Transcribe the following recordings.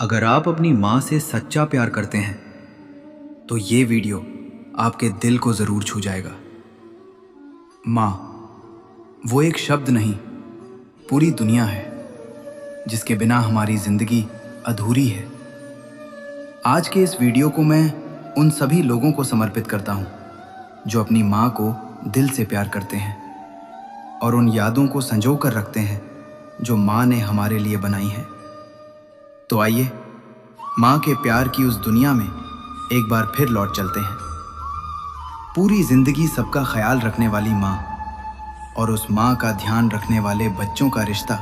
अगर आप अपनी माँ से सच्चा प्यार करते हैं तो ये वीडियो आपके दिल को ज़रूर छू जाएगा। माँ वो एक शब्द नहीं, पूरी दुनिया है जिसके बिना हमारी ज़िंदगी अधूरी है। आज के इस वीडियो को मैं उन सभी लोगों को समर्पित करता हूँ जो अपनी माँ को दिल से प्यार करते हैं और उन यादों को संजो कर रखते हैं जो माँ ने हमारे लिए बनाई हैं। तो आइए माँ के प्यार की उस दुनिया में एक बार फिर लौट चलते हैं। पूरी जिंदगी सबका ख्याल रखने वाली माँ और उस माँ का ध्यान रखने वाले बच्चों का रिश्ता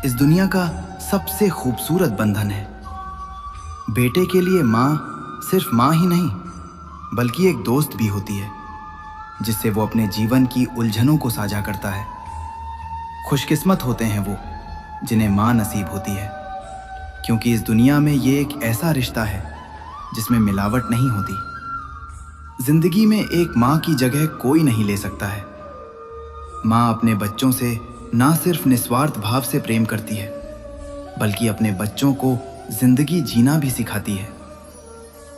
इस दुनिया का सबसे खूबसूरत बंधन है। बेटे के लिए माँ सिर्फ माँ ही नहीं बल्कि एक दोस्त भी होती है जिससे वो अपने जीवन की उलझनों को साझा करता है। खुशकिस्मत होते हैं वो जिन्हें माँ नसीब होती है, क्योंकि इस दुनिया में ये एक ऐसा रिश्ता है जिसमें मिलावट नहीं होती। जिंदगी में एक माँ की जगह कोई नहीं ले सकता है। माँ अपने बच्चों से ना सिर्फ निस्वार्थ भाव से प्रेम करती है बल्कि अपने बच्चों को जिंदगी जीना भी सिखाती है।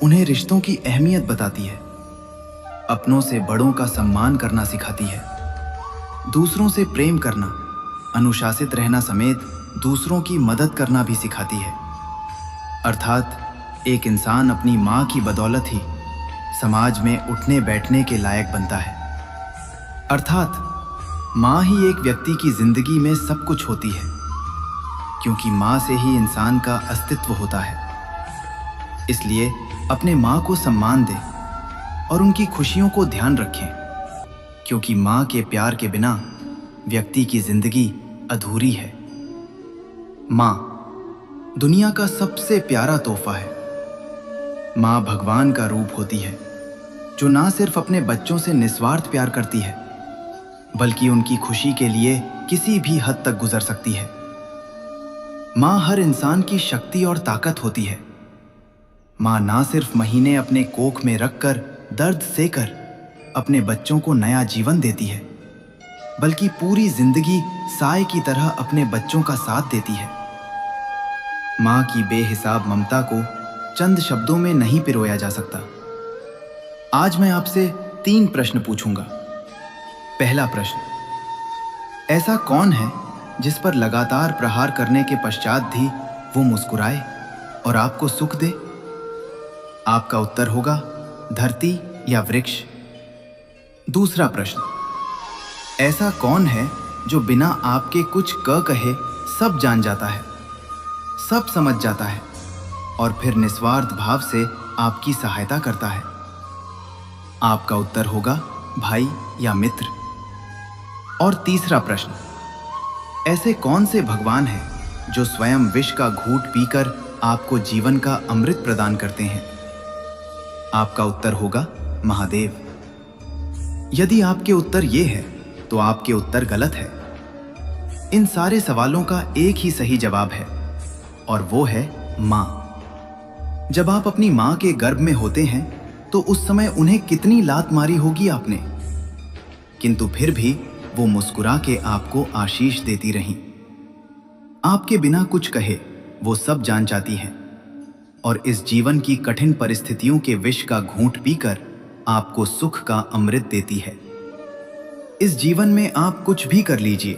उन्हें रिश्तों की अहमियत बताती है, अपनों से बड़ों का सम्मान करना सिखाती है, दूसरों से प्रेम करना, अनुशासित रहना समेत दूसरों की मदद करना भी सिखाती है। अर्थात एक इंसान अपनी माँ की बदौलत ही समाज में उठने बैठने के लायक बनता है। अर्थात माँ ही एक व्यक्ति की जिंदगी में सब कुछ होती है, क्योंकि माँ से ही इंसान का अस्तित्व होता है। इसलिए अपने माँ को सम्मान दें और उनकी खुशियों को ध्यान रखें, क्योंकि माँ के प्यार के बिना व्यक्ति की जिंदगी अधूरी है। माँ दुनिया का सबसे प्यारा तोहफा है। माँ भगवान का रूप होती है जो ना सिर्फ अपने बच्चों से निस्वार्थ प्यार करती है बल्कि उनकी खुशी के लिए किसी भी हद तक गुजर सकती है। माँ हर इंसान की शक्ति और ताकत होती है। माँ ना सिर्फ महीने अपने कोख में रखकर दर्द सहकर अपने बच्चों को नया जीवन देती है बल्कि पूरी जिंदगी साए की तरह अपने बच्चों का साथ देती है। माँ की बेहिसाब ममता को चंद शब्दों में नहीं पिरोया जा सकता। आज मैं आपसे 3 प्रश्न पूछूंगा। पहला प्रश्न, ऐसा कौन है जिस पर लगातार प्रहार करने के पश्चात भी वो मुस्कुराए और आपको सुख दे? आपका उत्तर होगा धरती या वृक्ष। दूसरा प्रश्न, ऐसा कौन है जो बिना आपके कुछ कहे सब जान जाता है, सब समझ जाता है और फिर निस्वार्थ भाव से आपकी सहायता करता है? आपका उत्तर होगा भाई या मित्र। और तीसरा प्रश्न, ऐसे कौन से भगवान हैं जो स्वयं विष का घूंट पीकर आपको जीवन का अमृत प्रदान करते हैं? आपका उत्तर होगा महादेव। यदि आपके उत्तर ये है तो आपके उत्तर गलत है। इन सारे सवालों का एक ही सही जवाब है और वो है माँ। जब आप अपनी माँ के गर्भ में होते हैं तो उस समय उन्हें कितनी लात मारी होगी आपने, किंतु फिर भी वो मुस्कुरा के आपको आशीष देती रहीं। आपके बिना कुछ कहे वो सब जान जाती हैं और इस जीवन की कठिन परिस्थितियों के विष का घूंट पीकर आपको सुख का अमृत देती है। इस जीवन में आप कुछ भी कर लीजिए,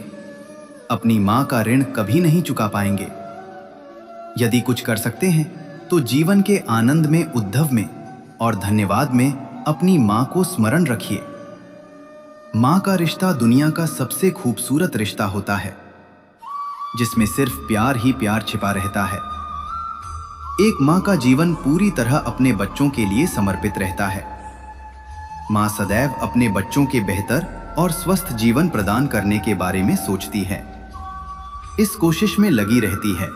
अपनी माँ का ऋण कभी नहीं चुका पाएंगे। यदि कुछ कर सकते हैं तो जीवन के आनंद में, उद्धव में और धन्यवाद में अपनी माँ को स्मरण रखिए। माँ का रिश्ता दुनिया का सबसे खूबसूरत रिश्ता होता है जिसमें सिर्फ प्यार ही प्यार छिपा रहता है। एक माँ का जीवन पूरी तरह अपने बच्चों के लिए समर्पित रहता है। माँ सदैव अपने बच्चों के बेहतर और स्वस्थ जीवन प्रदान करने के बारे में सोचती है। इस कोशिश में लगी रहती है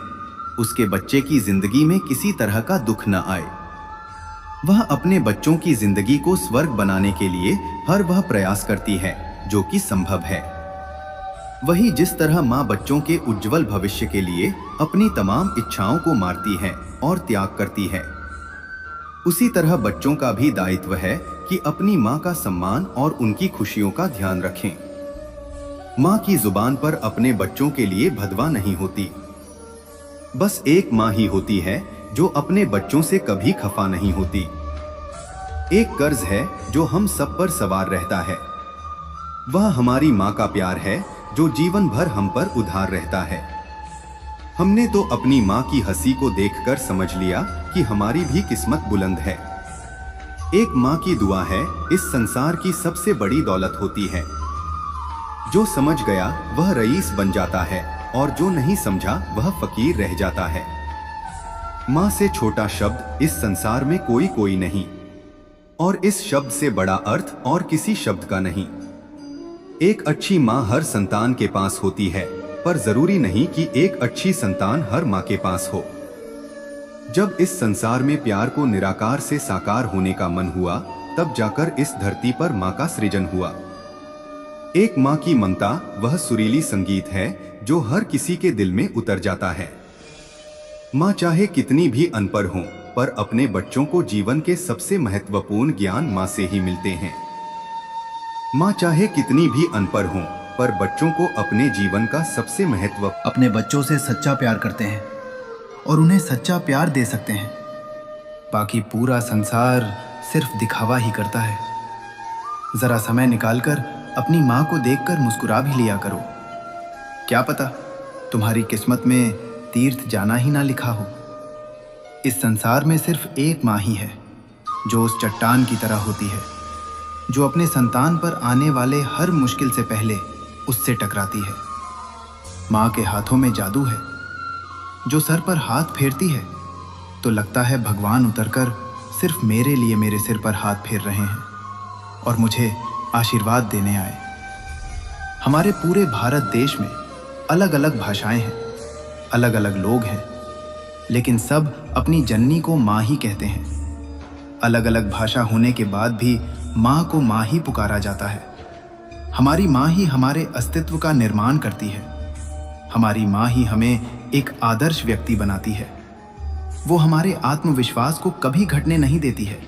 उसके बच्चे की जिंदगी में किसी तरह का दुख न आए। वह अपने बच्चों की जिंदगी को स्वर्ग बनाने के लिए हर वह प्रयास करती है जो कि संभव है। वही जिस तरह माँ बच्चों के उज्जवल भविष्य के लिए अपनी तमाम इच्छाओं को मारती है और त्याग करती है, उसी तरह बच्चों का भी दायित्व है कि अपनी माँ का सम्मान और उनकी खुशियों का ध्यान रखें। माँ की जुबान पर अपने बच्चों के लिए भदवा नहीं होती। बस एक माँ ही होती है जो अपने बच्चों से कभी खफा नहीं होती। एक कर्ज है जो हम सब पर सवार रहता है। वह हमारी माँ का प्यार है जो जीवन भर हम पर उधार रहता है। हमने तो अपनी माँ की हंसी को देखकर समझ लिया कि हमारी भी किस्मत बुलंद है। एक माँ की दुआ है इस संसार की सबसे बड़ी दौलत होती है। जो समझ गया वह रईस बन जाता है और जो नहीं समझा वह फकीर रह जाता है। माँ से छोटा शब्द इस संसार में कोई नहीं, और इस शब्द से बड़ा अर्थ और किसी शब्द का नहीं। एक अच्छी माँ हर संतान के पास होती है, पर जरूरी नहीं कि एक अच्छी संतान हर माँ के पास हो। जब इस संसार में प्यार को निराकार से साकार होने का मन हुआ, तब जाकर इस धरती पर माँ का सृजन हुआ। एक माँ की ममता वह सुरीली संगीत है जो हर किसी के दिल में उतर जाता है। माँ चाहे कितनी भी अनपढ़ हो, पर अपने बच्चों को जीवन के सबसे महत्वपूर्ण ज्ञान माँ से ही मिलते हैं। माँ चाहे कितनी भी अनपढ़ हो, पर बच्चों को अपने जीवन का सबसे अपने बच्चों से सच्चा प्यार करते हैं और उन्हें सच्चा प्यार दे सकते हैं। बाकी पूरा संसार सिर्फ दिखावा ही करता है। जरा समय निकालकर अपनी माँ को देखकर मुस्कुरा भी लिया करो। क्या पता तुम्हारी किस्मत में तीर्थ जाना ही ना लिखा हो। इस संसार में सिर्फ एक माँ ही है जो उस चट्टान की तरह होती है, जो अपने संतान पर आने वाले हर मुश्किल से पहले उससे टकराती है। माँ के हाथों में जादू है। जो सर पर हाथ फेरती है तो लगता है भगवान उतरकर सिर्फ मेरे लिए मेरे सिर पर हाथ फेर रहे हैं और मुझे आशीर्वाद देने आए। हमारे पूरे भारत देश में अलग अलग भाषाएं हैं, अलग अलग लोग हैं, लेकिन सब अपनी जननी को माँ ही कहते हैं। अलग अलग भाषा होने के बाद भी माँ को माँ ही पुकारा जाता है। हमारी माँ ही हमारे अस्तित्व का निर्माण करती है। हमारी माँ ही हमें एक आदर्श व्यक्ति बनाती है। वो हमारे आत्मविश्वास को कभी घटने नहीं देती है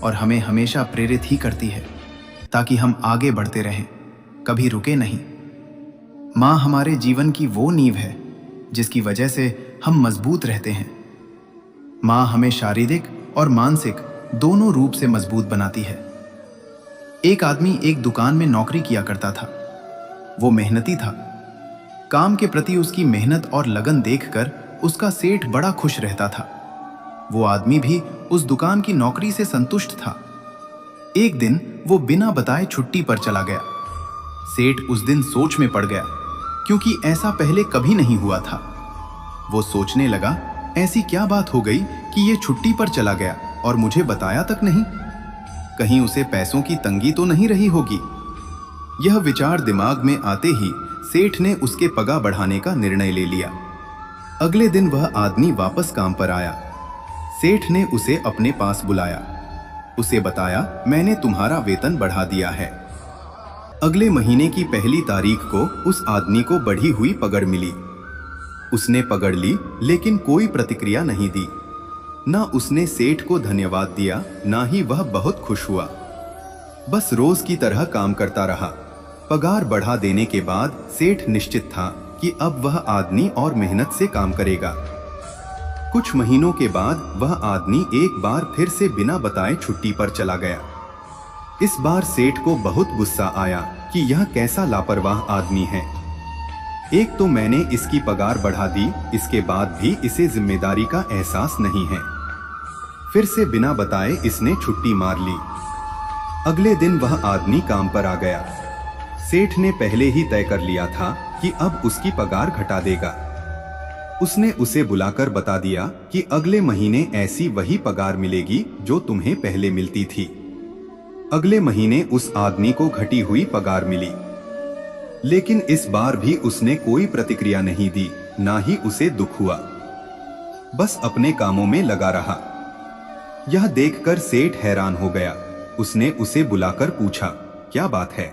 और हमें हमेशा प्रेरित ही करती है ताकि हम आगे बढ़ते रहें, कभी रुके नहीं। माँ हमारे जीवन की वो नींव है जिसकी वजह से हम मजबूत रहते हैं। माँ हमें शारीरिक और मानसिक दोनों रूप से मजबूत बनाती है। एक आदमी एक दुकान में नौकरी किया करता था। वो मेहनती था। काम के प्रति उसकी मेहनत और लगन देखकर उसका सेठ बड़ा खुश रहता था। वो आदमी भी उस दुकान की नौकरी से संतुष्ट था। एक दिन वो बिना बताए छुट्टी पर चला गया। सेठ उस दिन सोच में पड़ गया, क्योंकि ऐसा पहले कभी नहीं हुआ था। वो सोचने लगा, ऐसी क्या बात हो गई कि ये छुट्टी पर चला गया और मुझे बताया तक नहीं? कहीं उसे पैसों की तंगी तो नहीं रही होगी? यह विचार दिमाग में आते ही सेठ ने उसके पगार बढ़ाने का निर्णय ले लिया। अगले दिन वह आदमी वापस काम पर आया। सेठ ने उसे अपने पास बुलाया। उसे बताया, मैंने तुम्हारा वेतन बढ़ा दिया है। अगले महीने की पहली तारीख को उस आदमी को बढ़ी हुई पगार मिली। उसने पकड़ ली, लेकिन कोई प्रतिक्रिया नहीं दी। ना उसने सेठ को धन्यवाद दिया, ना ही वह बहुत खुश हुआ। बस रोज की तरह काम करता रहा। पगार बढ़ा देने के बाद सेठ निश्चित था कि अब वह आदमी और मेहनत से काम करेगा। कुछ महीनों के बाद वह आदमी एक बार फिर से बिना बताए छुट्टी पर चला गया। इस बार सेठ को बहुत गुस्सा आया कि यह कैसा लापरवाह आदमी है। एक तो मैंने इसकी पगार बढ़ा दी, इसके बाद भी इसे जिम्मेदारी का एहसास नहीं है। फिर से बिना बताए इसने छुट्टी मार ली। अगले दिन वह आदमी काम पर आ गया। सेठ ने पहले ही तय कर लिया था कि अब उसकी पगार घटा देगा। उसने उसे बुलाकर बता दिया कि अगले महीने ऐसी वही पगार मिलेगी जो तुम्हें पहले मिलती थी। अगले महीने उस आदमी को घटी हुई पगार मिली, लेकिन इस बार भी उसने कोई प्रतिक्रिया नहीं दी, ना ही उसे दुख हुआ। बस अपने कामों में लगा रहा। यह देखकर सेठ हैरान हो गया। उसने उसे बुलाकर पूछा, क्या बात है?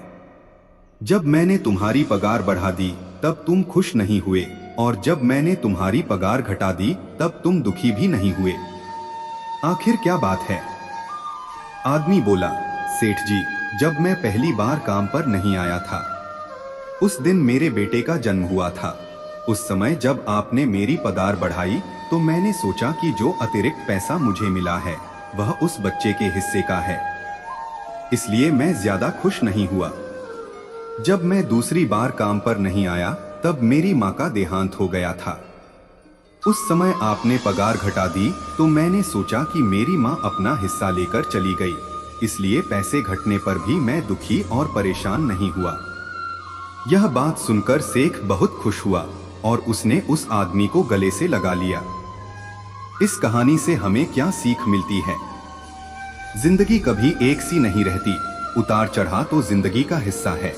जब मैंने तुम्हारी पगार बढ़ा दी तब तुम खुश नहीं हुए, और जब मैंने तुम्हारी पगार घटा दी तब तुम दुखी भी नहीं हुए। आखिर क्या बात है? आदमी बोला, सेठ जी, जब मैं पहली बार काम पर नहीं आया था, उस दिन मेरे बेटे का जन्म हुआ था। उस समय जब आपने मेरी पगार बढ़ाई तो मैंने सोचा कि जो अतिरिक्त पैसा मुझे मिला है वह उस बच्चे के हिस्से का है, इसलिए मैं ज्यादा खुश नहीं हुआ। जब मैं दूसरी बार काम पर नहीं आया तब मेरी माँ का देहांत हो गया था। उस समय आपने पगार घटा दी तो मैंने सोचा कि मेरी माँ अपना हिस्सा लेकर चली गई, इसलिए पैसे घटने पर भी मैं दुखी और परेशान नहीं हुआ। यह बात सुनकर सेठ बहुत खुश हुआ और उसने उस आदमी को गले से लगा लिया। इस कहानी से हमें क्या सीख मिलती है? जिंदगी कभी एक सी नहीं रहती, उतार चढ़ाव तो जिंदगी का हिस्सा है।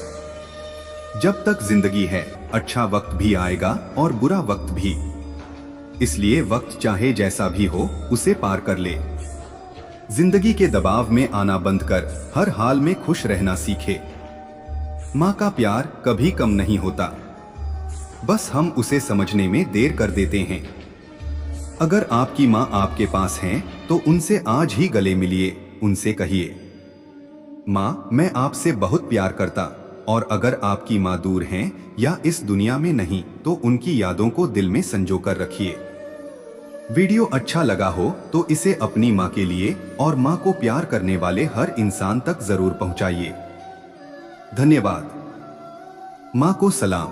जब तक जिंदगी है अच्छा वक्त भी आएगा और बुरा वक्त भी, इसलिए वक्त चाहे जैसा भी हो उसे पार कर ले। जिंदगी के दबाव में आना बंद कर हर हाल में खुश रहना सीखे। माँ का प्यार कभी कम नहीं होता, बस हम उसे समझने में देर कर देते हैं। अगर आपकी माँ आपके पास हैं तो उनसे आज ही गले मिलिए, उनसे कहिए, माँ मैं आपसे बहुत प्यार करता। और अगर आपकी माँ दूर हैं या इस दुनिया में नहीं तो उनकी यादों को दिल में संजो कर रखिए। वीडियो अच्छा लगा हो तो इसे अपनी माँ के लिए और माँ को प्यार करने वाले हर इंसान तक जरूर पहुंचाइए। धन्यवाद। माँ को सलाम।